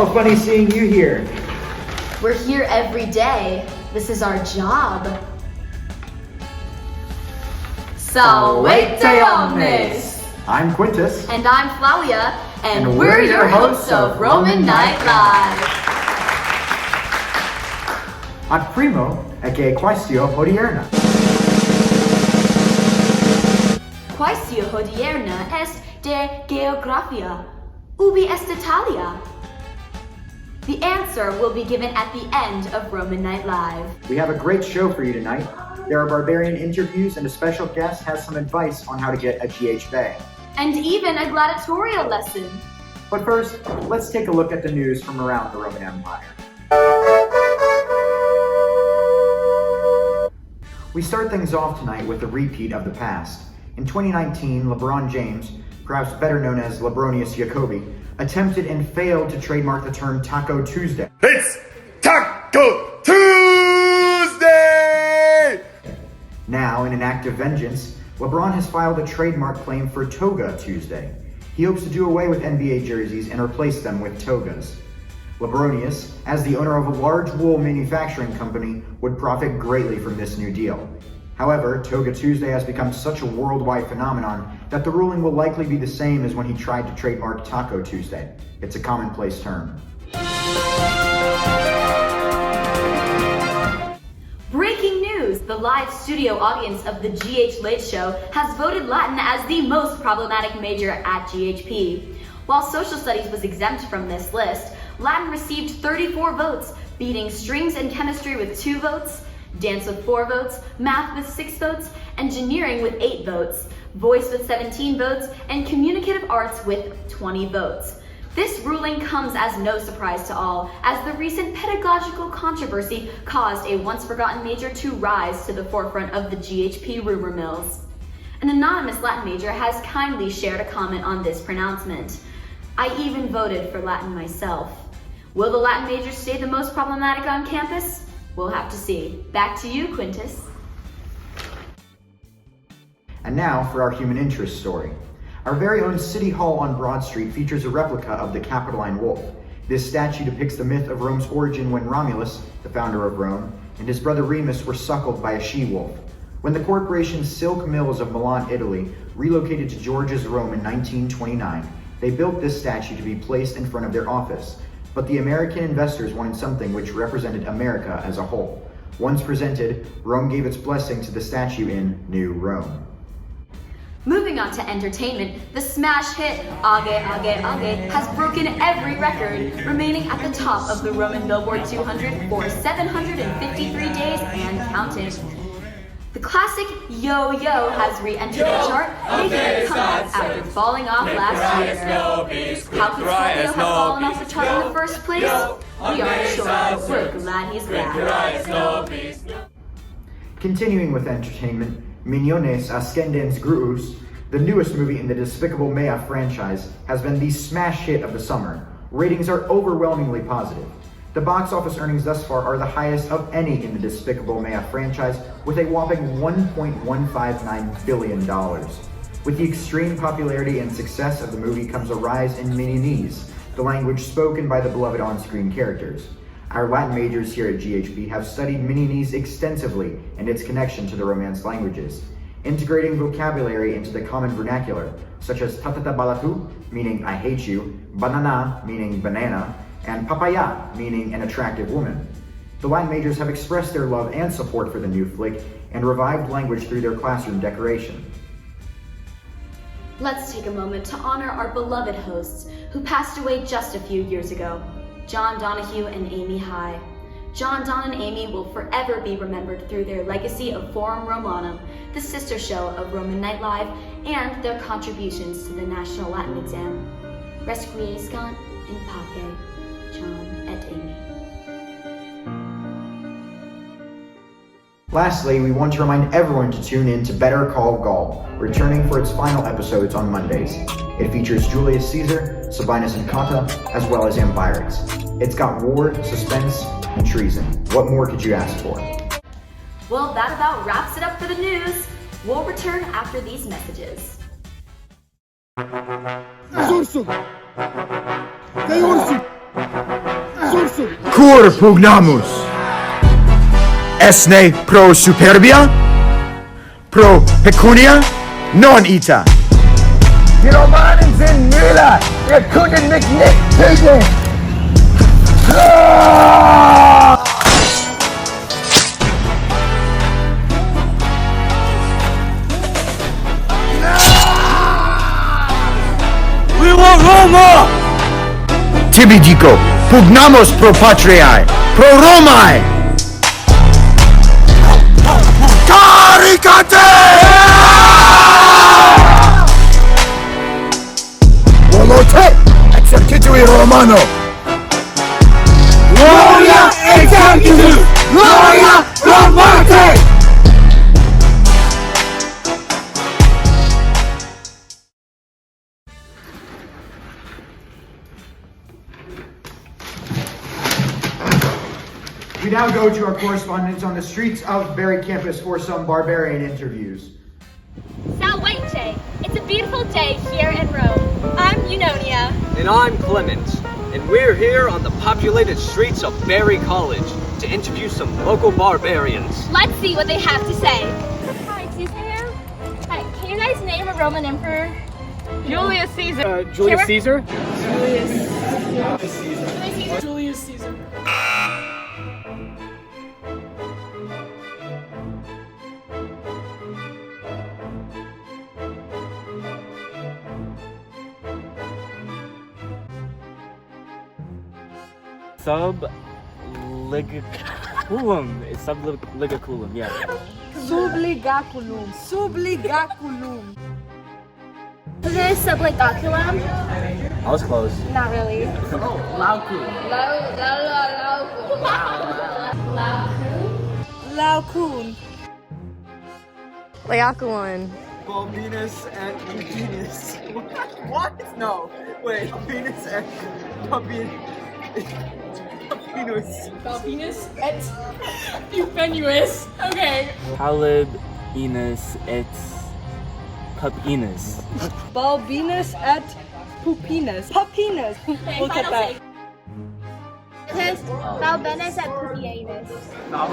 Oh, funny seeing you here. We're here every day. This is our job. Salvete omnes! I'm Quintus. And I'm Flavia, and we're your hosts of Roman Night Live. Ad primo è che quaestio hodierna. Quaestio hodierna est de geographia. Ubi est Italia? The answer will be given at the end of Roman Night Live. We have a great show for you tonight. There are barbarian interviews and a special guest has some advice on how to get a GHP. And even a gladiatorial lesson. But first, let's take a look at the news from around the Roman Empire. We start things off tonight with a repeat of the past. In 2019, LeBron James, perhaps better known as Lebronius Jacobi, attempted and failed to trademark the term Taco Tuesday. It's Taco Tuesday! Now, in an act of vengeance, LeBron has filed a trademark claim for Toga Tuesday. He hopes to do away with NBA jerseys and replace them with togas. Lebronius, as the owner of a large wool manufacturing company, would profit greatly from this new deal. However, Toga Tuesday has become such a worldwide phenomenon that the ruling will likely be the same as when he tried to trademark Taco Tuesday. It's a commonplace term. Breaking news! The live studio audience of the GH Late Show has voted Latin as the most problematic major at GHP. While social studies was exempt from this list, Latin received 34 votes, beating strings and chemistry with 2 votes, dance with 4 votes, math with 6 votes, engineering with 8 votes, voice with 17 votes, and communicative arts with 20 votes. This ruling comes as no surprise to all, as the recent pedagogical controversy caused a once-forgotten major to rise to the forefront of the GHP rumor mills. An anonymous Latin major has kindly shared a comment on this pronouncement. I even voted for Latin myself. Will the Latin majors stay the most problematic on campus? We'll have to see. Back to you, Quintus. And now for our human interest story. Our very own City Hall on Broad Street features a replica of the Capitoline wolf. This statue depicts the myth of Rome's origin when Romulus, the founder of Rome, and his brother Remus were suckled by a she-wolf. When the corporation Silk Mills of Milan, Italy, relocated to Georgia's Rome in 1929, they built this statue to be placed in front of their office. But the American investors wanted something which represented America as a whole. Once presented, Rome gave its blessing to the statue in New Rome. Moving on to entertainment, the smash hit Age Age Age has broken every record, remaining at the top of the Roman Billboard 200 for 753 days and counting. The classic Yo Yo has re-entered the chart, making a comeback after falling off last year. How could Scorpio have fallen off the chart in the first place? We aren't sure, but we're glad he's back. Continuing with entertainment, Mignonnes Ascendens Gruus, the newest movie in the Despicable Me franchise, has been the smash hit of the summer. Ratings are overwhelmingly positive. The box office earnings thus far are the highest of any in the Despicable Me franchise, with a whopping $1.159 billion. With the extreme popularity and success of the movie comes a rise in Mignonese, the language spoken by the beloved on-screen characters. Our Latin majors here at GHP have studied Mignonese extensively and its connection to the Romance languages, integrating vocabulary into the common vernacular, such as tatata balatu, meaning I hate you, banana, meaning banana, and papaya, meaning an attractive woman. The Latin majors have expressed their love and support for the new flick and revived language through their classroom decoration. Let's take a moment to honor our beloved hosts who passed away just a few years ago, John Donahue and Amy High. John, Don, and Amy will forever be remembered through their legacy of Forum Romanum, the sister show of Roman Night Live, and their contributions to the National Latin exam. Requiescat in pace, John et Amy. Lastly, we want to remind everyone to tune in to Better Call Gaul, returning for its final episodes on Mondays. It features Julius Caesar, Sabinus and Cotta, as well as Ambiorix. It's got war, suspense, and treason. What more could you ask for? Well, that about wraps it up for the news. We'll return after these messages. Urso! Tem urso! Cur pugnamus? Esne pro superbia? Pro pecunia? Non ita. Die Romanen sind Müller. Ihr konntet mich nicht töten. We want Roma! Tibi dico, pugnamos pro patriae, pro Romae! Caricate! Volote, exercitui Romano! Gloria exercitus! Gloria pro Marte! We now go to our correspondents on the streets of Barry campus for some barbarian interviews. Salvete! It's a beautiful day here in Rome. I'm Eunonia. And I'm Clement, and we're here on the populated streets of Barry College to interview some local barbarians. Let's see what they have to say. Hi, excuse me, ma'am. Hi, can you guys name a Roman emperor? Julius Caesar. Julius Caesar? Julius Caesar. Subligaculum. It's subligaculum, yeah. Subligaculum. Subligaculum. Is it subligaculum? I was close. Not really. Laocoon. Laocoon. Balbinus and Eugenius. What? No. Wait. Balbinus and Balbinus et Euphenuus. Okay. Palibinus et Pupinus. Balbinus et Pupinus. Pupinus. Look at that. It is Balbinus et Pupienus. I'm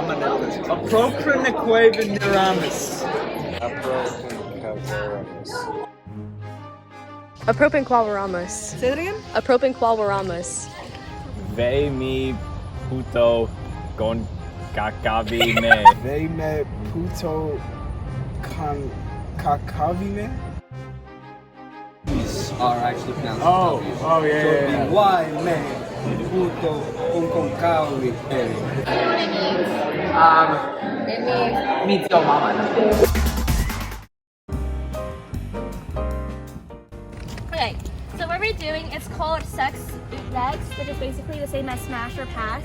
a nail this. Apropriniquaveneramus. Apropinquaveramus. Say that again. Apropinquaveramus. Ve mi puto gon kakavime. They met Puto Kakavime. These are actually pronounced. Oh, yeah. Why me Puto Unconcavi? It means Means yo mama. Okay, so what we're doing is called sex next, which is basically the same as smash or pass.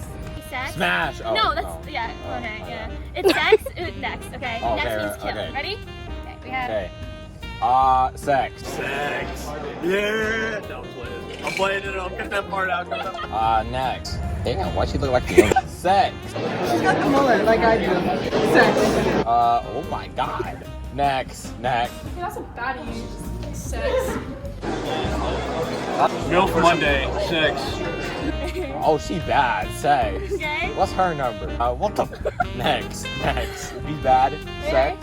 Sex. Smash. Oh, No, that's yeah. Okay, yeah. It's sex next. Okay. Oh, Next okay, means kill. okay. Ready? Okay. We have. Okay. Sex. Yeah. No, I'm playing it. I'll get that part out. Next. Damn, why she look like the Sex. She's got the mullet like I do. Sex. Oh my god. Next. That's a baddie. Sex. Milk Monday. 6. Oh, she bad. Sex. Okay. What's her number? What the? Next. Be bad. Sex.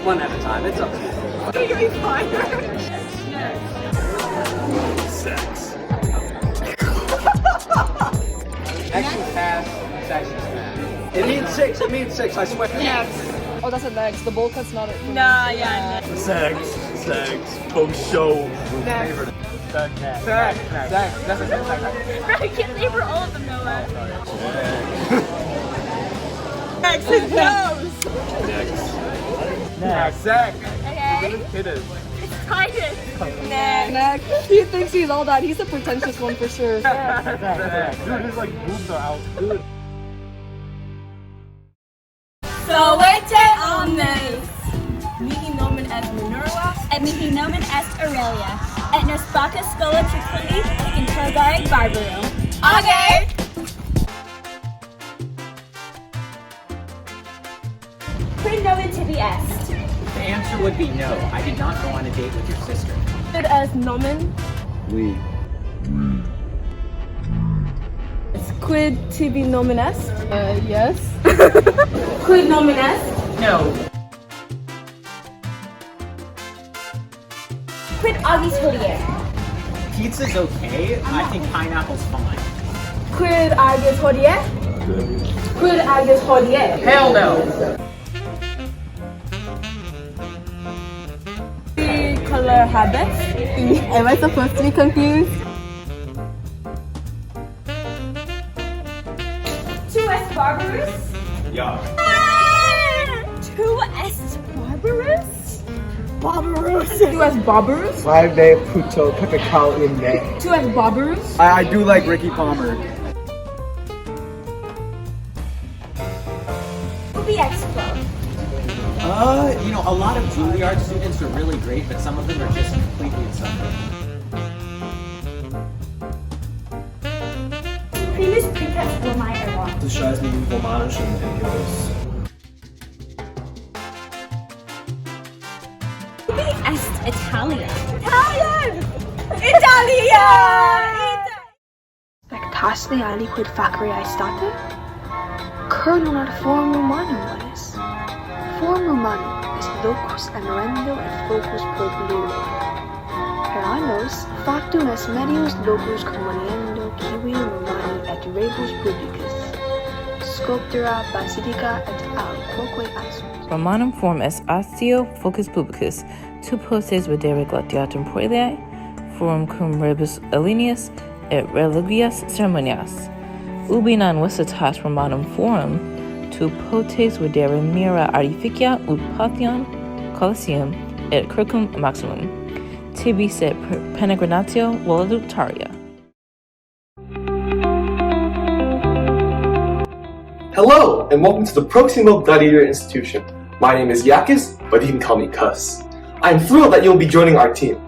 One at a time. It's up to you. Sex. Action pass. Section smash. It means 6. It means 6. I swear. Oh, that's a next. The bowl cut's not it. Nah, yeah. Sex. Oh, show. Sex. Sex. That's a sex. Bro, you can't say for all of them, Noah. Sex is nose. Next. Sex. Okay. Hit it. It's Titus. Next. He thinks he's all that. He's the pretentious one for sure. Dude, his like boobs are out. Dude. Salvete omnes. Mihi nomen est Minerva, et mihi nomen est Aurelia, et nos bacchus schola triclini in Togaric Barbarum. Okay! Quid nomen tibi est? The answer would be no. I did not go on a date with your sister. Quid as nomen? Oui. Is quid tibi nomen est? Yes. Quid nomen est? No. Quid agis hodie? Pizza's okay. I think pineapple's fine. Quid agis hodie? Quid agis hodie? Hell no. Color habits? Am I supposed to be confused? Tu es barbarous? Yeah. Tu es barbarous? Barbarous. Tu es barbarous? Five day puto pepekal in me. Tu es barbarous? I do like Ricky Palmer. Ubi expo? A lot of Juilliard students are really great, but some of them are just completely insufferable. Primus pretext Romae Ergon. Das scheiß wie romanischen Imperius. Ubi est Italia? Spectacellae aliquid facere state? Colonel ad forum humanum es. Forum humanum est locus emerendo et focus populium. Per annos, factum est medius locus commoniendo kiwi romani et rebus publicus. Sculptura basilica et al quoque asunt. Romanum forum est astio focus publicus, tu postes videre gladiatum proeliae, forum cum rebus alineus et religias ceremonias. Ubi non visitas Romanum forum, tu potes videre mira artificia ut Pantheon, Colosseum, et Circum Maximum. Tibi sit penegrinatio voluntaria. Hello, and welcome to the Proximo Gladiator Institution. My name is Yakis, but you can call me Cuss. I am thrilled that you'll be joining our team.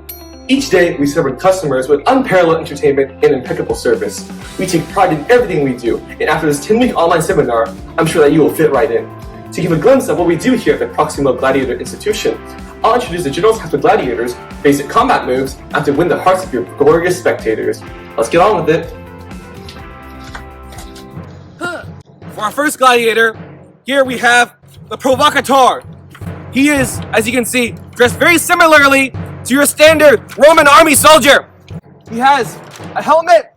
Each day, we serve our customers with unparalleled entertainment and impeccable service. We take pride in everything we do, and after this 10-week online seminar, I'm sure that you will fit right in. To give a glimpse of what we do here at the Proximo Gladiator Institution, I'll introduce the general types of gladiators, basic combat moves, and to win the hearts of your glorious spectators. Let's get on with it. For our first gladiator, here we have the Provocateur. He is, as you can see, dressed very similarly to your standard Roman army soldier. He has a helmet,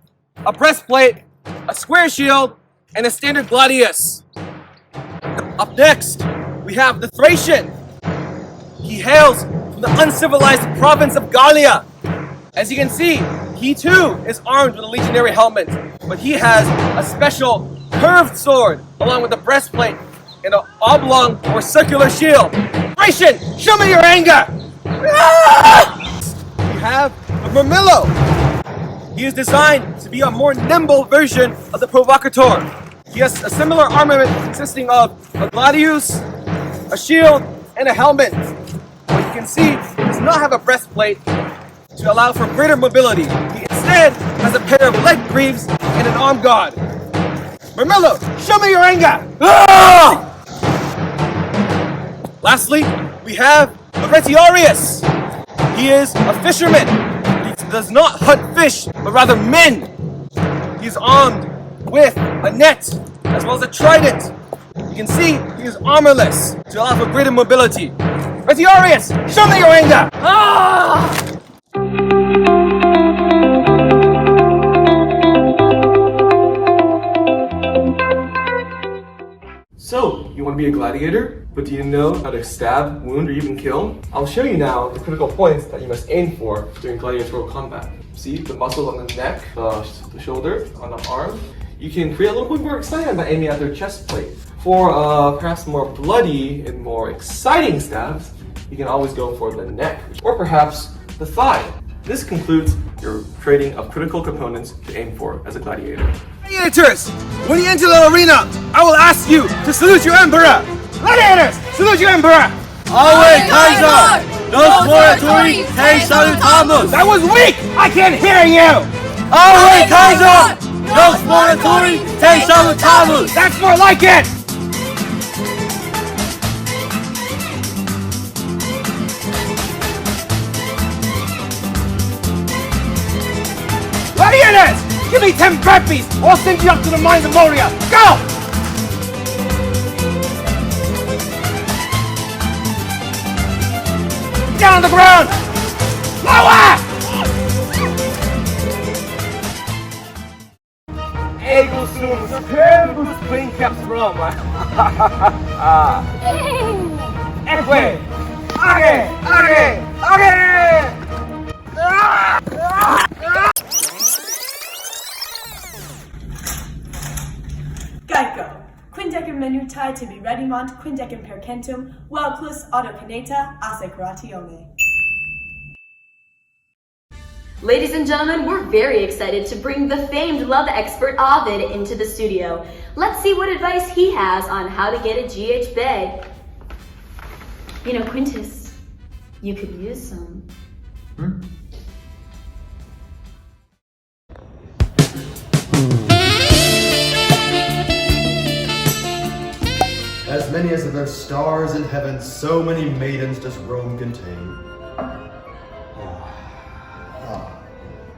a breastplate, a square shield, and a standard gladius. Up next, we have the Thracian. He hails from the uncivilized province of Gallia. As you can see, he too is armed with a legionary helmet, but he has a special curved sword along with a breastplate and an oblong or circular shield. Thracian, show me your anger! We have the Murmillo. He is designed to be a more nimble version of the Provocateur. He has a similar armament consisting of a gladius, a shield, and a helmet. But you can see he does not have a breastplate to allow for greater mobility. He instead has a pair of leg greaves and an arm guard. Murmillo, show me your anger! Ah! Lastly, we have the Retiarius. He is a fisherman. He does not hunt fish, but rather men. He's armed with a net, as well as a trident. You can see he is armorless to allow for greater mobility. Retiarius, show me your anger! Ah! So, you want to be a gladiator, but do you know how to stab, wound, or even kill? I'll show you now the critical points that you must aim for during gladiatorial combat. See, the muscles on the neck, the shoulder, on the arm. You can create a little bit more excitement by aiming at their chest plate. For perhaps more bloody and more exciting stabs, you can always go for the neck, or perhaps the thigh. This concludes your training of critical components to aim for as a gladiator. Gladiators, when you enter the arena, I will ask you to salute your emperor. Gladiators, salute your emperor. Awe Kaiser, nos moratori te salutamus. That was weak. I can't hear you. Awe Kaiser, nos moratori te salutamus. That's more like it. Give me 10 burpees! I'll send you up to the mines of Moria! Go! Down on the ground! Lower! Ego sum tempus princeps Roma. Anyway, okay! Geico. Quindecim minutai tibi redimant, quindecim percentum, velclus autocineta assecuratione. Ladies and gentlemen, we're very excited to bring the famed love expert Ovid into the studio. Let's see what advice he has on how to get a GH bae. You know, Quintus, you could use some. As many as there are stars in heaven, so many maidens does Rome contain.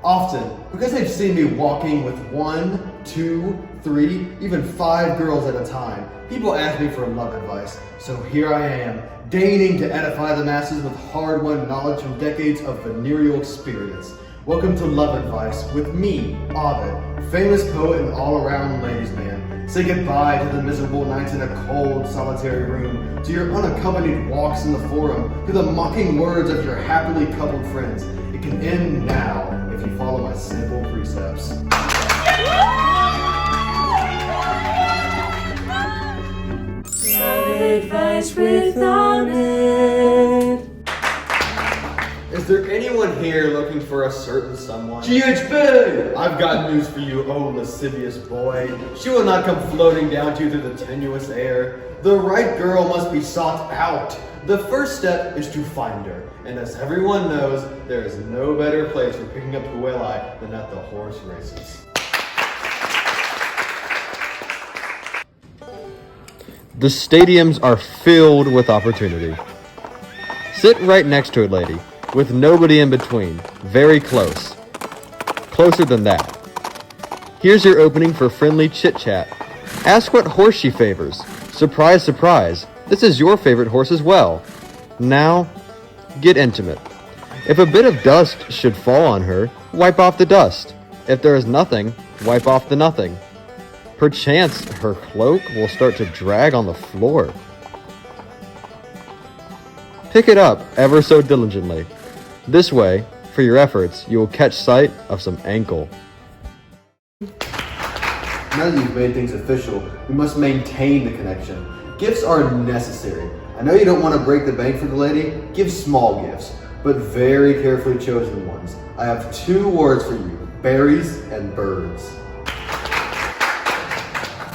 Often, because they've seen me walking with 1, 2, 3, even 5 girls at a time, people ask me for love advice. So here I am, deigning to edify the masses with hard-won knowledge from decades of venereal experience. Welcome to Love Advice with me, Ovid, famous poet and all-around ladies' man. Say goodbye to the miserable nights in a cold, solitary room, to your unaccompanied walks in the forum, to the mocking words of your happily coupled friends. It can end now if you follow my simple precepts. Love advice with Ovid. Is there anyone here looking for a certain someone? GHP! I've got news for you, oh lascivious boy. She will not come floating down to you through the tenuous air. The right girl must be sought out. The first step is to find her. And as everyone knows, there is no better place for picking up puelli than at the horse races. The stadiums are filled with opportunity. Sit right next to it, lady, with nobody in between. Very close. Closer than that. Here's your opening for friendly chit-chat. Ask what horse she favors. Surprise, surprise. This is your favorite horse as well. Now, get intimate. If a bit of dust should fall on her, wipe off the dust. If there is nothing, wipe off the nothing. Perchance her cloak will start to drag on the floor. Pick it up ever so diligently. This way, for your efforts, you will catch sight of some ankle. Now that you've made things official, we must maintain the connection. Gifts are necessary. I know you don't want to break the bank for the lady. Give small gifts, but very carefully chosen ones. I have 2 words for you, berries and birds.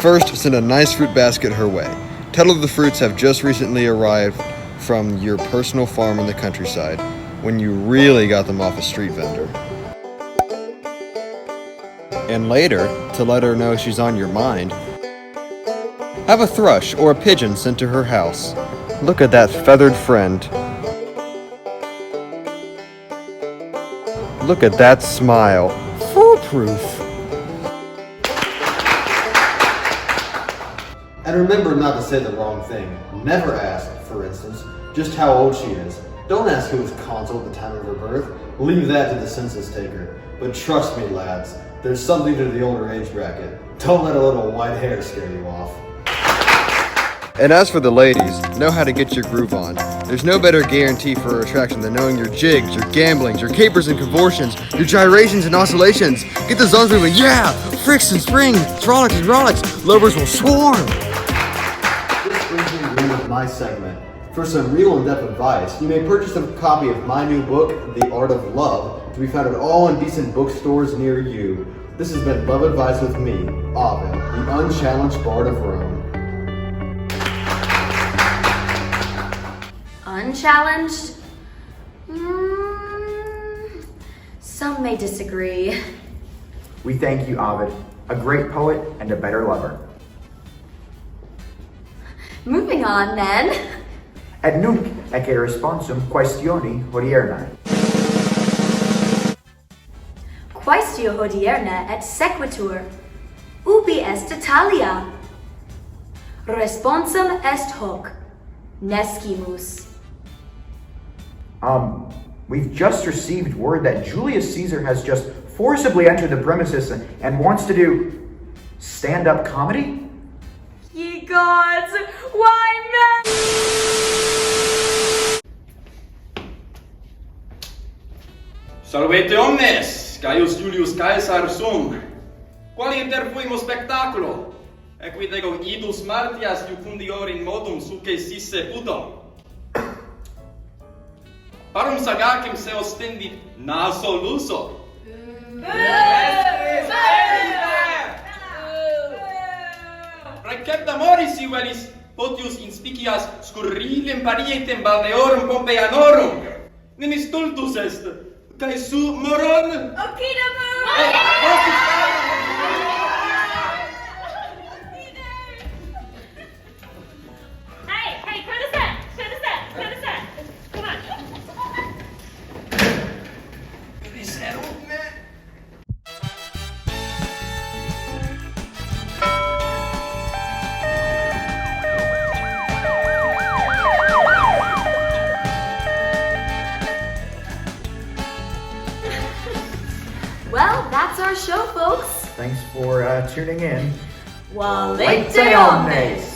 First, send a nice fruit basket her way. Tell her the fruits have just recently arrived from your personal farm in the countryside, when you really got them off a street vendor. And later, to let her know she's on your mind, have a thrush or a pigeon sent to her house. Look at that feathered friend. Look at that smile. Foolproof. And remember not to say the wrong thing. Never ask, for instance, just how old she is. Don't ask who was consul at the time of her birth. Leave that to the census taker. But trust me, lads, there's something to the older age bracket. Don't let a little white hair scare you off. And as for the ladies, know how to get your groove on. There's no better guarantee for attraction than knowing your jigs, your gamblings, your capers and contortions, your gyrations and oscillations. Get the zones moving, yeah! Fricks and springs, frolics and rollicks, lovers will swarm! This brings me to the end of my segment. For some real in-depth advice, you may purchase a copy of my new book, The Art of Love, to be found at all indecent bookstores near you. This has been Love Advice with me, Ovid, the unchallenged bard of Rome. Unchallenged? Some may disagree. We thank you, Ovid, a great poet and a better lover. Moving on, then. Et nunc ecce responsum quaestioni hodiernai. Quaestioni latio hodierna et sequitur. Ubi est Italia? Responsum est hoc. Nescimus. We've just received word that Julius Caesar has just forcibly entered the premises and wants to do stand-up comedy? Ye gods, why men? Salvete omnes, Gaius Julius Caesar sum. Quali interfuimo spectaculo? Equid ego idus martias iucundior in modum suce sisse puto. Parum sagacem se ostendit naso luso. Praecepta moris iuvelis potius inspicias scurrilem parietem balneorum Pompeianorum. Nem stultus est, cae su moron. Hey, turn the set! Come on. Well, that's our show, folks. Thanks for tuning in. Valete omnes.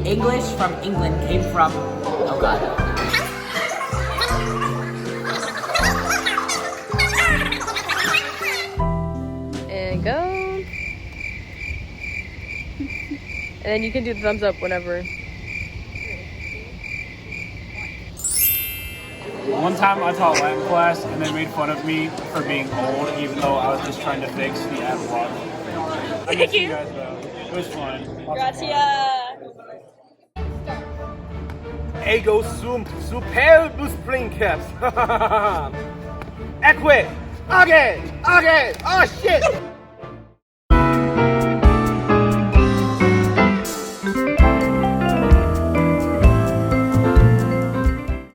English from England came from. Oh god. And go. And then you can do the thumbs up whenever. One time I taught Latin class and they made fun of me for being old, even though I was just trying to fix the ad block. I miss you guys though. It was fun. Grazie. Ego sum superbus princeps. Eque! Again! Oh shit!